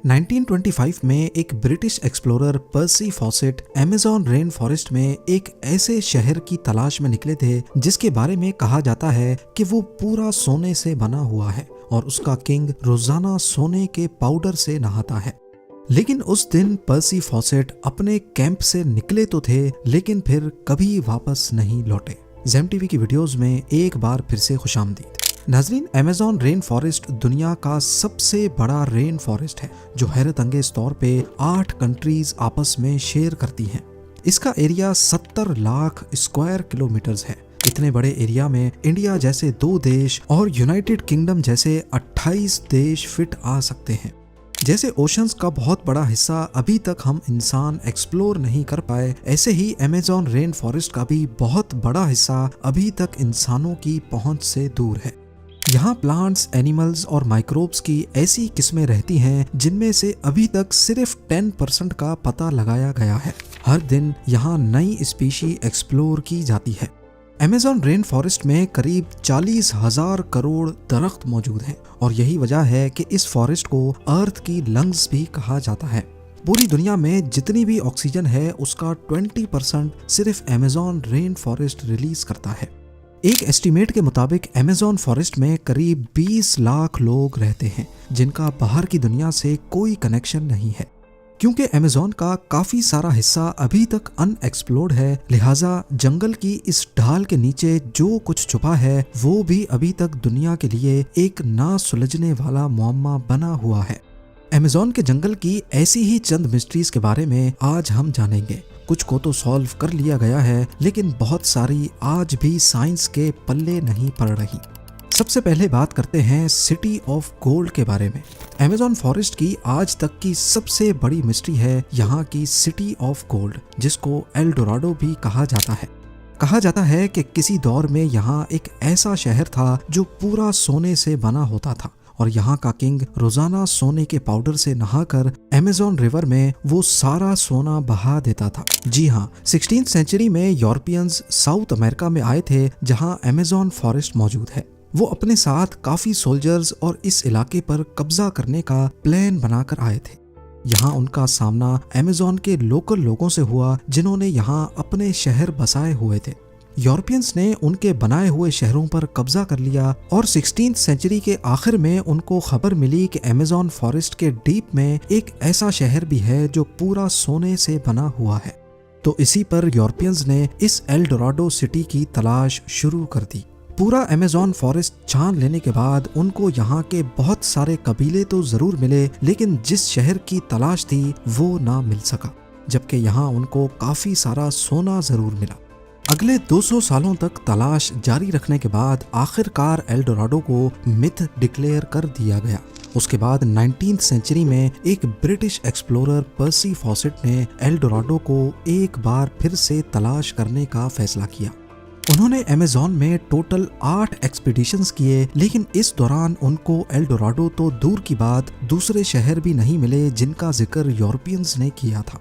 1925 में एक British explorer पर्सी faucet Amazon rain forest में एक ऐसे शहर की तलाश में निकले थे जिसके बारे में कहा जाता है कि वो पूरा सोने से बना हुआ है और उसका किंग रोजाना सोने के पाउडर से नहाता है। लेकिन उस दिन पर्सी फॉसेट अपने कैंप से निकले तो थे लेकिन फिर कभी वापस नहीं लौटे। ज़ेम टीवी की वीडियोस में एक बार फिर से खुशामदीद। नाजरीन, अमेज़न रेन फॉरेस्ट दुनिया का सबसे बड़ा रेन फॉरेस्ट है जो हैरत अंगेज तौर पे 8 कंट्रीज आपस में शेयर करती हैं। इसका एरिया 70 लाख स्क्वायर किलोमीटर्स है। इतने बड़े एरिया में इंडिया जैसे 2 देश और यूनाइटेड किंगडम जैसे 28 देश फिट आ सकते हैं। जैसे ओशंस का बहुत बड़ा हिस्सा अभी तक हम इंसान एक्सप्लोर नहीं कर पाए, ऐसे ही अमेज़न रेन फॉरेस्ट का भी बहुत बड़ा हिस्सा अभी तक इंसानों की पहुंच से दूर है। यहाँ प्लांट्स, एनिमल्स और माइक्रोब्स की ऐसी किस्में रहती हैं जिनमें से अभी तक सिर्फ 10% का पता लगाया गया है। हर दिन यहाँ नई स्पीशी एक्सप्लोर की जाती है। अमेज़न रेन फॉरेस्ट में करीब 40,000 करोड़ दरख्त मौजूद हैं और यही वजह है कि इस फॉरेस्ट को अर्थ की लंग्स भी कहा जाता है। पूरी दुनिया में जितनी भी ऑक्सीजन है उसका 20% सिर्फ अमेज़न रेन फॉरेस्ट रिलीज करता है। एक एस्टीमेट के मुताबिक अमेज़न फॉरेस्ट में करीब 20 लाख लोग रहते हैं जिनका बाहर की दुनिया से कोई कनेक्शन नहीं है। क्योंकि अमेज़न का काफी सारा हिस्सा अभी तक अनएक्सप्लोर्ड है, लिहाजा जंगल की इस ढाल के नीचे जो कुछ छुपा है वो भी अभी तक दुनिया के लिए एक ना सुलझने वाला मुअम्मा बना हुआ है। अमेज़न के जंगल की ऐसी ही चंद मिस्ट्रीज के बारे में आज हम जानेंगे। कुछ को तो सॉल्व कर लिया गया है लेकिन बहुत सारी आज भी साइंस के पल्ले नहीं पड़ रही। सबसे पहले बात करते हैं सिटी ऑफ गोल्ड के बारे में। अमेज़न फॉरेस्ट की आज तक की सबसे बड़ी मिस्ट्री है यहाँ की सिटी ऑफ गोल्ड, जिसको एल डोराडो भी कहा जाता है। कहा जाता है कि किसी दौर में यहाँ एक ऐसा शहर था जो पूरा सोने से बना होता था और यहाँ का किंग रोजाना सोने के पाउडर से नहाकर अमेज़न रिवर में वो सारा सोना बहा देता था। जी हाँ, 16th सेंचुरी में यूरोपियंस साउथ अमेरिका में आए थे जहाँ अमेज़न फॉरेस्ट मौजूद है। वो अपने साथ काफी सोल्जर्स और इस इलाके पर कब्जा करने का प्लान बनाकर आए थे। यहाँ उनका सामना अमेज़न के लोकल लोगों से हुआ जिन्होंने यहाँ अपने शहर बसाए हुए थे। यूरोपियंस ने उनके बनाए हुए शहरों पर कब्जा कर लिया और 16th सेंचुरी के आखिर में उनको खबर मिली कि अमेज़न फॉरेस्ट के डीप में एक ऐसा शहर भी है जो पूरा सोने से बना हुआ है। तो इसी पर यूरोपियंस ने इस एल डोराडो सिटी की तलाश शुरू कर दी। पूरा अमेज़न फॉरेस्ट छान लेने के बाद उनको यहाँ के बहुत सारे कबीले तो जरूर मिले लेकिन जिस शहर की तलाश थी वो ना मिल सका, जबकि यहाँ उनको काफी सारा सोना जरूर मिला। अगले 200 सालों तक तलाश जारी रखने के बाद आखिरकार एल डोराडो को मिथ डिक्लेयर कर दिया गया। उसके बाद 19th सेंचुरी में एक ब्रिटिश एक्सप्लोरर पर्सी फॉसेट ने एल डोराडो को एक बार फिर से तलाश करने का फैसला किया। उन्होंने अमेज़न में टोटल 8 एक्सपीडिशंस किए लेकिन इस दौरान उनको एल डोराडो तो दूर की बात दूसरे शहर भी नहीं मिले जिनका जिक्र यूरोपियंस ने किया था।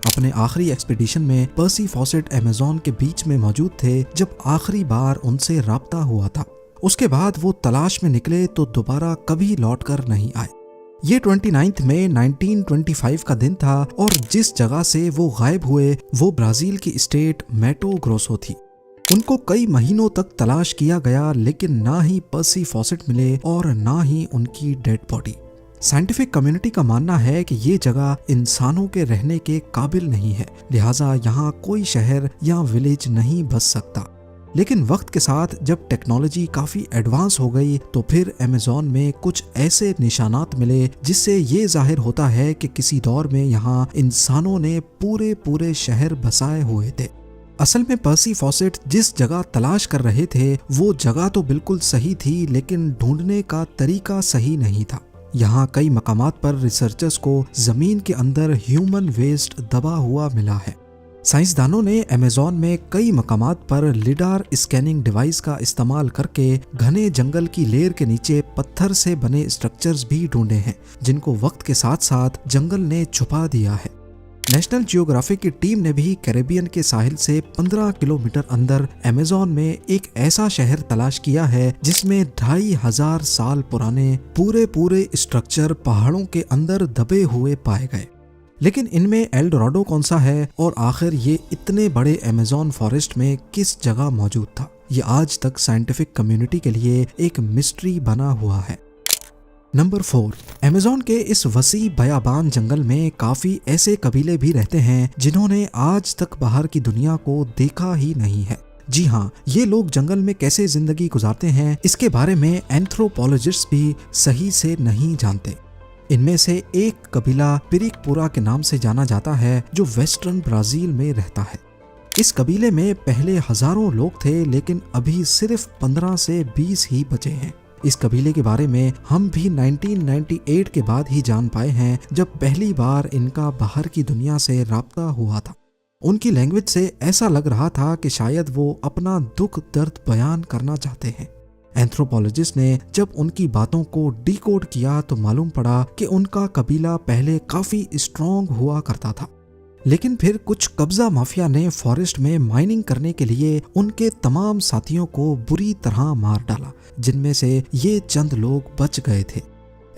अपने आखिरी एक्सपीडिशन में पर्सी फॉसेट अमेज़न के बीच में मौजूद थे जब आखिरी बार उनसे राब्ता हुआ था। उसके बाद वो तलाश में निकले तो दोबारा कभी लौटकर नहीं आए। ये 29 मई 1925 का दिन था और जिस जगह से वो गायब हुए वो ब्राजील की स्टेट मैटो ग्रोसो थी। उनको कई महीनों तक तलाश किया गया लेकिन ना ही पर्सी फॉसेट मिले और ना ही उनकी डेड बॉडी। साइंटिफिक कम्युनिटी का मानना है कि ये जगह इंसानों के रहने के काबिल नहीं है, लिहाजा यहाँ कोई शहर या विलेज नहीं बस सकता। लेकिन वक्त के साथ जब टेक्नोलॉजी काफी एडवांस हो गई तो फिर अमेज़न में कुछ ऐसे निशानात मिले जिससे ये जाहिर होता है कि किसी दौर में यहाँ इंसानों ने पूरे शहर बसाए हुए थे। असल में पर्सी फॉसेट जिस जगह तलाश कर रहे थे वो जगह तो बिल्कुल सही थी लेकिन ढूंढने का तरीका सही नहीं था। यहाँ कई मकामात पर रिसर्चर्स को जमीन के अंदर ह्यूमन वेस्ट दबा हुआ मिला है। साइंसदानों ने अमेज़न में कई मकामात पर लिडार स्कैनिंग डिवाइस का इस्तेमाल करके घने जंगल की लेयर के नीचे पत्थर से बने स्ट्रक्चर्स भी ढूंढे हैं जिनको वक्त के साथ साथ जंगल ने छुपा दिया है। नेशनल जियोग्राफिक की टीम ने भी कैरेबियन के साहिल से 15 किलोमीटर अंदर अमेज़न में एक ऐसा शहर तलाश किया है जिसमें 2500 साल पुराने पूरे स्ट्रक्चर पहाड़ों के अंदर दबे हुए पाए गए। लेकिन इनमें एल डोराडो कौन सा है और आखिर ये इतने बड़े अमेज़न फॉरेस्ट में किस जगह मौजूद था, ये आज तक साइंटिफिक कम्युनिटी के लिए एक मिस्ट्री बना हुआ है। नंबर 4, अमेज़न के इस वसी बयाबान जंगल में काफी ऐसे कबीले भी रहते हैं जिन्होंने आज तक बाहर की दुनिया को देखा ही नहीं है। जी हाँ, ये लोग जंगल में कैसे जिंदगी गुजारते हैं इसके बारे में एंथ्रोपोलॉजिस्ट भी सही से नहीं जानते। इनमें से एक कबीला पिरिकपुरा के नाम से जाना जाता है जो वेस्टर्न ब्राजील में रहता है। इस कबीले में पहले हजारों लोग थे लेकिन अभी सिर्फ 15 से 20 ही बचे हैं। इस कबीले के बारे में हम भी 1998 के बाद ही जान पाए हैं जब पहली बार इनका बाहर की दुनिया से राब्ता हुआ था। उनकी लैंग्वेज से ऐसा लग रहा था कि शायद वो अपना दुख दर्द बयान करना चाहते हैं। एंथ्रोपोलॉजिस्ट ने जब उनकी बातों को डिकोड किया तो मालूम पड़ा कि उनका कबीला पहले काफी स्ट्रॉन्ग हुआ करता था, लेकिन फिर कुछ कब्जा माफिया ने फॉरेस्ट में माइनिंग करने के लिए उनके तमाम साथियों को बुरी तरह मार डाला, जिनमें से ये चंद लोग बच गए थे।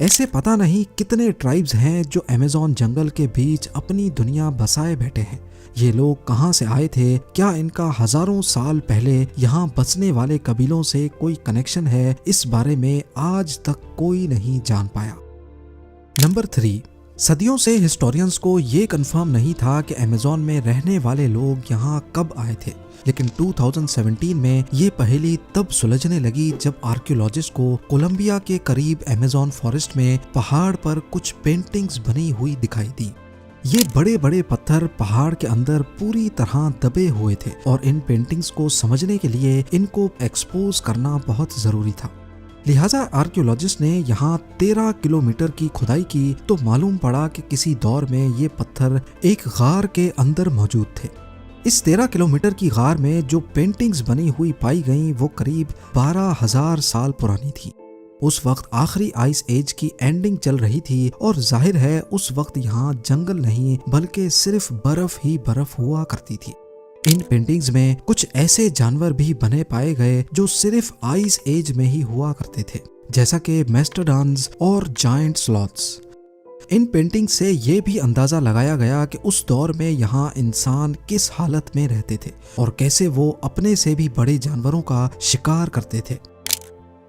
ऐसे पता नहीं कितने ट्राइब्स हैं जो अमेज़न जंगल के बीच अपनी दुनिया बसाए बैठे हैं। ये लोग कहां से आए थे, क्या इनका हजारों साल पहले यहाँ बसने वाले कबीलों से कोई कनेक्शन है, इस बारे में आज तक कोई नहीं जान पाया। नंबर 3, सदियों से हिस्टोरियंस को ये कंफर्म नहीं था कि अमेज़न में रहने वाले लोग यहाँ कब आए थे, लेकिन 2017 में ये पहेली तब सुलझने लगी जब आर्कियोलॉजिस्ट को कोलंबिया के करीब अमेज़न फॉरेस्ट में पहाड़ पर कुछ पेंटिंग्स बनी हुई दिखाई दी। ये बड़े बड़े पत्थर पहाड़ के अंदर पूरी तरह दबे हुए थे और इन पेंटिंग्स को समझने के लिए इनको एक्सपोज करना बहुत जरूरी था। लिहाजा आर्कियोलॉजिस्ट ने यहाँ 13 किलोमीटर की खुदाई की तो मालूम पड़ा कि किसी दौर में ये पत्थर एक गार के अंदर मौजूद थे। इस 13 किलोमीटर की गार में जो पेंटिंग्स बनी हुई पाई गईं वो करीब 12,000 साल पुरानी थी। उस वक्त आखिरी आइस एज की एंडिंग चल रही थी और जाहिर है उस वक्त यहाँ जंगल नहीं बल्कि सिर्फ बर्फ ही बर्फ हुआ करती थी। इन पेंटिंग्स में कुछ ऐसे जानवर भी बने पाए गए जो सिर्फ आइस एज में ही हुआ करते थे, जैसा कि मेस्टोडॉन्स और जायंट स्लॉथ्स। इन पेंटिंग से ये भी अंदाजा लगाया गया कि उस दौर में यहाँ इंसान किस हालत में रहते थे और कैसे वो अपने से भी बड़े जानवरों का शिकार करते थे।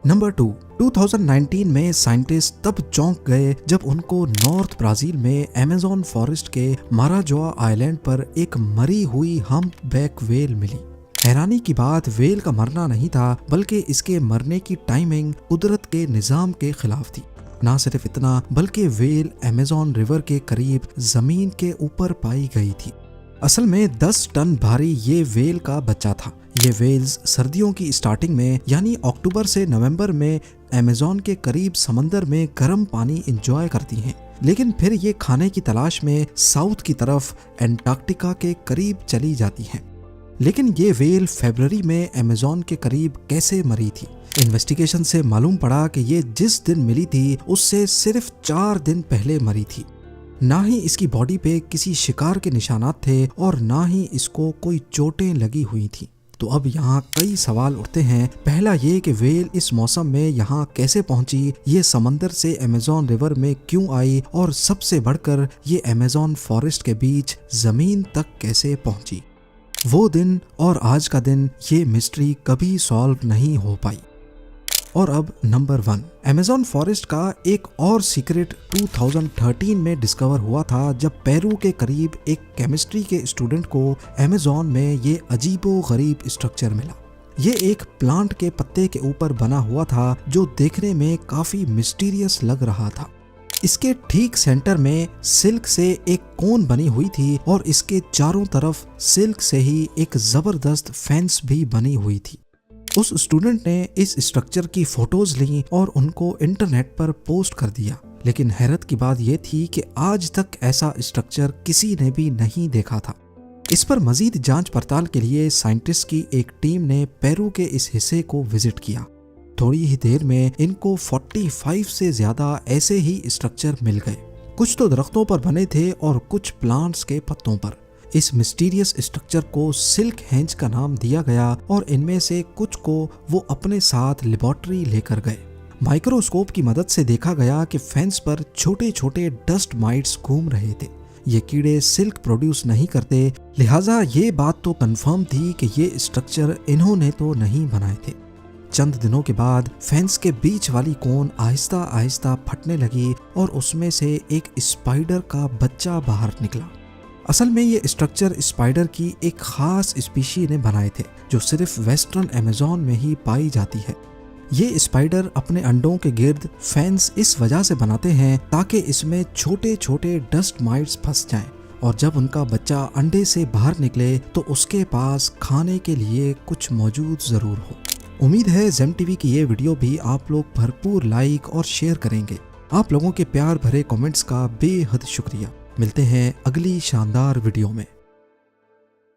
नंबर 2, 2019 में साइंटिस्ट तब चौंक गए जब उनको नॉर्थ ब्राजील में अमेज़न फॉरेस्ट के माराजोआ आइलैंड पर एक मरी हुई हम्पबैक व्हेल मिली। हैरानी की बात व्हेल का मरना नहीं था बल्कि इसके मरने की टाइमिंग कुदरत के निजाम के खिलाफ थी। ना सिर्फ इतना बल्कि व्हेल अमेज़न रिवर के करीब जमीन के ऊपर पाई गई थी। असल में 10 टन भारी ये व्हेल का बच्चा था। ये व्हेल्स सर्दियों की स्टार्टिंग में यानी अक्टूबर से नवंबर में अमेज़न के करीब समंदर में गर्म पानी एंजॉय करती हैं, लेकिन फिर ये खाने की तलाश में साउथ की तरफ एंटार्क्टिका के करीब चली जाती हैं। लेकिन ये व्हेल फरवरी में अमेज़न के करीब कैसे मरी थी? इन्वेस्टिगेशन से मालूम पड़ा कि ये जिस दिन मिली थी उससे सिर्फ 4 दिन पहले मरी थी। ना ही इसकी बॉडी पे किसी शिकार के निशानात थे और ना ही इसको कोई चोटें लगी हुई थी। तो अब यहाँ कई सवाल उठते हैं। पहला ये कि व्हेल इस मौसम में यहाँ कैसे पहुंची, ये समंदर से अमेज़न रिवर में क्यों आई और सबसे बढ़कर ये अमेज़न फॉरेस्ट के बीच जमीन तक कैसे पहुंची। वो दिन और आज का दिन ये मिस्ट्री कभी सॉल्व नहीं हो पाई। और अब नंबर 1, अमेज़न फॉरेस्ट का एक और सीक्रेट 2013 में डिस्कवर हुआ था जब पेरू के करीब एक केमिस्ट्री के स्टूडेंट को अमेज़न में ये अजीबो गरीब स्ट्रक्चर मिला। ये एक प्लांट के पत्ते के ऊपर बना हुआ था जो देखने में काफी मिस्टीरियस लग रहा था। इसके ठीक सेंटर में सिल्क से एक कोन बनी हुई थी और इसके चारों तरफ सिल्क से ही एक जबरदस्त फेंस भी बनी हुई थी। उस स्टूडेंट ने इस स्ट्रक्चर की फोटोज ली और उनको इंटरनेट पर पोस्ट कर दिया, लेकिन हैरत की बात यह थी कि आज तक ऐसा स्ट्रक्चर किसी ने भी नहीं देखा था। इस पर मजीद जांच पड़ताल के लिए साइंटिस्ट की एक टीम ने पेरू के इस हिस्से को विजिट किया। थोड़ी ही देर में इनको 45 से ज्यादा ऐसे ही स्ट्रक्चर मिल गए। कुछ तो दरख्तों पर बने थे और कुछ प्लांट्स के पत्तों पर। इस मिस्टीरियस स्ट्रक्चर को सिल्क हेंज का नाम दिया गया और इनमें से कुछ को वो अपने साथ लेबोरेटरी लेकर गए। माइक्रोस्कोप की मदद से देखा गया कि फेंस पर छोटे छोटे डस्ट माइट्स घूम रहे थे। ये कीड़े सिल्क प्रोड्यूस नहीं करते, लिहाजा ये बात तो कंफर्म थी कि ये स्ट्रक्चर इन्होंने तो नहीं बनाए थे। चंद दिनों के बाद फेंस के बीच वाली कोन आहिस्ता आहिस्ता फटने लगी और उसमें से एक स्पाइडर का बच्चा बाहर निकला। असल में ये स्ट्रक्चर स्पाइडर की एक खास स्पीशी ने बनाए थे जो सिर्फ वेस्टर्न अमेज़न में ही पाई जाती है। ये स्पाइडर अपने अंडों के गिर्द फेंस इस वजह से बनाते हैं ताकि इसमें छोटे छोटे डस्ट माइट्स फंस जाएं और जब उनका बच्चा अंडे से बाहर निकले तो उसके पास खाने के लिए कुछ मौजूद जरूर हो। उम्मीद है जेम टीवी की ये वीडियो भी आप लोग भरपूर लाइक और शेयर करेंगे। आप लोगों के प्यार भरे कमेंट्स का बेहद शुक्रिया। मिलते हैं अगली शानदार वीडियो में।